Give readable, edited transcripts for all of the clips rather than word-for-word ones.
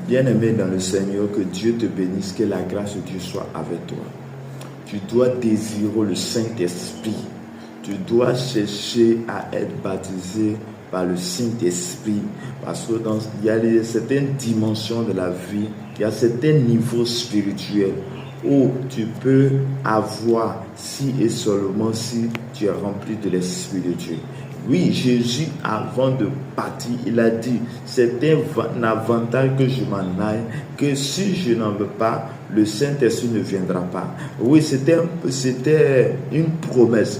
Bien-aimé dans le Seigneur, que Dieu te bénisse, que la grâce de Dieu soit avec toi. Tu dois désirer le Saint-Esprit. Tu dois chercher à être baptisé par le Saint-Esprit. Parce que il y a certaines dimensions de la vie, il y a certains niveaux spirituels où tu peux avoir si et seulement si tu es rempli de l'Esprit de Dieu. Oui, Jésus, avant de partir, il a dit, c'est un avantage que je m'en aille, que si je n'en veux pas, le Saint-Esprit ne viendra pas. Oui, c'était une promesse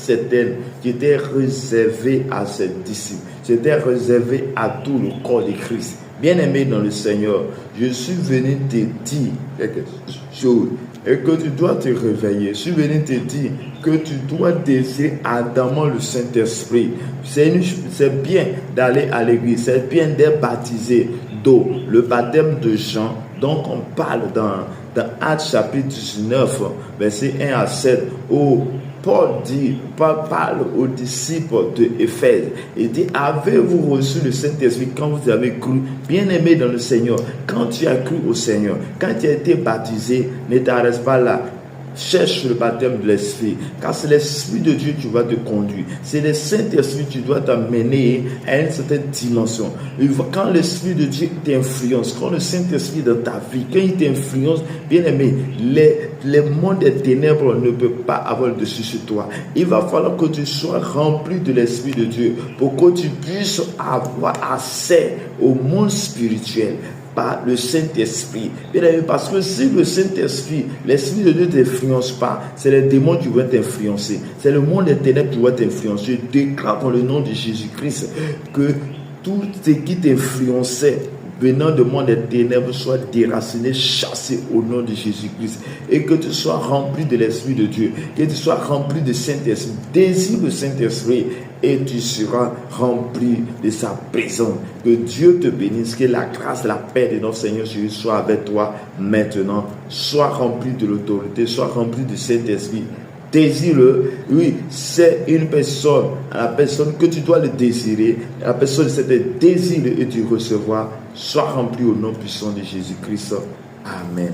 certaine qui était réservée à ses disciples. C'était réservé à tout le corps de Christ. Bien-aimé dans le Seigneur, je suis venu te dire quelque chose et que tu dois te réveiller. Je suis venu te dire que tu dois désirer ardemment le Saint-Esprit. C'est bien d'aller à l'église, c'est bien d'être baptisé d'eau. Le baptême de Jean, donc on parle dans Actes chapitre 19, verset 1 à 7, où Paul parle aux disciples de Éphèse. Il dit, avez-vous reçu le Saint-Esprit quand vous avez cru? Bien-aimé dans le Seigneur, quand tu as cru au Seigneur, quand tu as été baptisé, ne t'arrête pas là. Cherche le baptême de l'Esprit, car c'est l'Esprit de Dieu qui va te conduire. C'est le Saint-Esprit qui doit t'amener à une certaine dimension. Quand l'Esprit de Dieu t'influence, quand le Saint-Esprit est dans ta vie, quand il t'influence, bien aimé, les mondes des ténèbres ne peuvent pas avoir le dessus sur toi. Il va falloir que tu sois rempli de l'Esprit de Dieu pour que tu puisses avoir accès au monde spirituel par le Saint-Esprit. Parce que si le Saint-Esprit, l'Esprit de Dieu ne t'influence pas, c'est les démons qui vont t'influencer. C'est le monde des ténèbres qui va t'influencer. Je déclare dans le nom de Jésus-Christ que tout ce qui t'influençait venant du monde des ténèbres soit déraciné, chassé au nom de Jésus-Christ. Et que tu sois rempli de l'Esprit de Dieu. Que tu sois rempli de Saint-Esprit. Désire le Saint-Esprit et tu seras rempli de sa présence. Que Dieu te bénisse. Que la grâce, la paix de notre Seigneur Jésus soit avec toi maintenant. Sois rempli de l'autorité. Sois rempli du Saint-Esprit. Désire-le. Oui, c'est une personne, la personne que tu dois le désirer. La personne, c'est de désirer et tu recevoir. Sois rempli au nom puissant de Jésus-Christ. Amen.